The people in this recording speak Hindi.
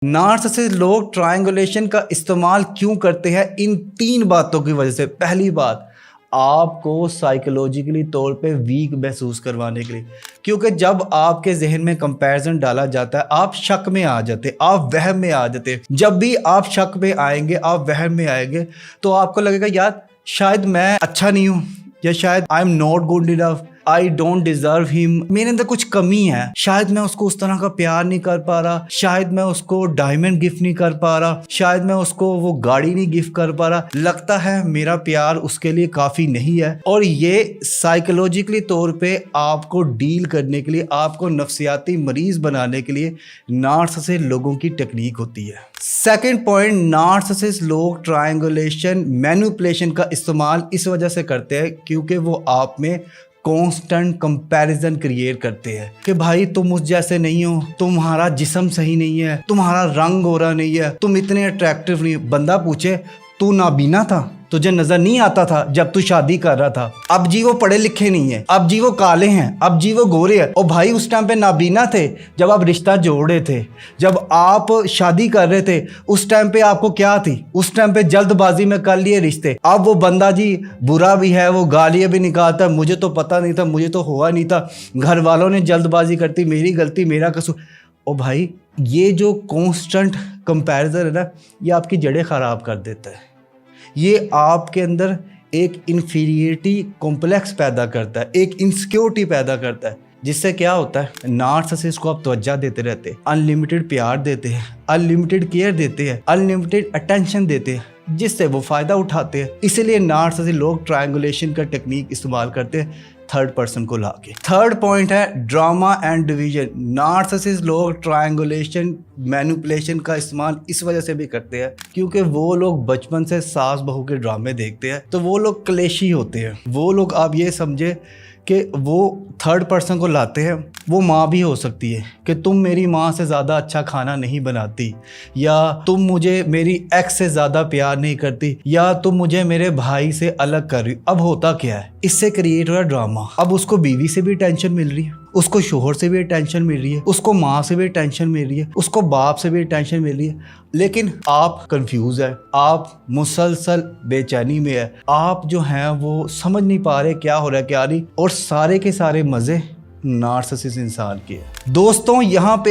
नार्सिसिस्ट लोग ट्रायंगुलेशन का इस्तेमाल क्यों करते हैं? इन 3 बातों की वजह से। पहली बात, आपको साइकोलॉजिकली तौर पे वीक महसूस करवाने के लिए, क्योंकि जब आपके जहन में कंपैरिजन डाला जाता है आप शक में आ जाते, आप वहम में आ जाते। जब भी आप शक में आएंगे, आप वहम में आएंगे, तो आपको लगेगा यार शायद मैं अच्छा नहीं हूँ, या शायद I am not good enough, I don't deserve him, मेरे अंदर कुछ कमी है, शायद मैं उसको उस तरह का प्यार नहीं कर पा रहा, शायद मैं उसको डायमंड गिफ्ट नहीं कर पा रहा, शायद मैं उसको वो गाड़ी नहीं गिफ्ट कर पा रहा, लगता है मेरा प्यार उसके लिए काफी नहीं है। और ये साइकोलॉजिकली तौर पे आपको डील करने के लिए, आपको नफ्सियाती मरीज बनाने के लिए नार्सिसिस्ट लोगों की टेक्निक होती है। सेकंड पॉइंट, नार्सिसिस्ट लोग ट्रायंगुलेशन मैनिपुलेशन का इस्तेमाल इस वजह से करते हैं क्योंकि वो आप में कांस्टेंट कंपैरिजन क्रिएट करते हैं कि भाई तुम मुझ जैसे नहीं हो, तुम्हारा जिस्म सही नहीं है, तुम्हारा रंग गोरा नहीं है, तुम इतने अट्रैक्टिव नहीं हो। बंदा पूछे तू नाबीना था, तुझे नजर नहीं आता था जब तू शादी कर रहा था, अब जी वो पढ़े लिखे नहीं है, अब जी वो काले हैं, अब जी वो गोरे हैं। और भाई उस टाइम पे नाबीना थे जब आप रिश्ता जोड़ रहे थे, जब आप शादी कर रहे थे, उस टाइम पे आपको क्या थी? उस टाइम पे जल्दबाजी में कर लिए रिश्ते। अब वो बंदा जी बुरा भी है, वो गालियां भी निकालता है, मुझे तो पता नहीं था, मुझे तो हुआ नहीं था, घर वालों ने जल्दबाजी करती, मेरी गलती, मेरा कसूर। ओ भाई ये जो कॉन्स्टेंट कंपैरिजन है ना, ये आपकी जड़ें खराब कर देता है। ये आपके अंदर एक इन्फीरियरिटी कॉम्प्लेक्स पैदा करता है, एक इनसिक्योरिटी पैदा करता है, जिससे क्या होता है नार्सिसिस्ट को आप तवज्जो देते रहते हैं, अनलिमिटेड प्यार देते हैं, अनलिमिटेड केयर देते हैं, अनलिमिटेड अटेंशन देते हैं, जिससे वो फ़ायदा उठाते हैं। इसीलिए नार्सिसिस्ट लोग ट्रायंगुलेशन का टेक्निक इस्तेमाल करते हैं थर्ड पर्सन को लाके। थर्ड पॉइंट है ड्रामा एंड डिवीजन। नार्सिसिस्ट लोग ट्रायंगुलेशन मैनिपुलेशन का इस्तेमाल इस वजह से भी करते हैं क्योंकि वो लोग बचपन से सास बहू के ड्रामे देखते हैं, तो वो लोग क्लेशी होते हैं। वो लोग आप ये समझे कि वो थर्ड पर्सन को लाते हैं, वो माँ भी हो सकती है कि तुम मेरी माँ से ज़्यादा अच्छा खाना नहीं बनाती, या तुम मुझे मेरी एक्स से ज़्यादा प्यार नहीं करती, या तुम मुझे मेरे भाई से अलग कर रही। अब होता क्या है, इससे क्रिएट हो रहा ड्रामा। अब उसको बीवी से भी टेंशन मिल रही है, उसको शोहर से भी टेंशन मिल रही है, उसको माँ से भी टेंशन मिल रही है, उसको बाप से भी टेंशन मिल रही है, लेकिन आप कंफ्यूज है, आप मुसलसल बेचैनी में है, आप जो हैं वो समझ नहीं पा रहे क्या हो रहा है क्या नहीं, और सारे के सारे मज़े नार्सिसिस्ट इंसान के हैं। दोस्तों यहाँ पे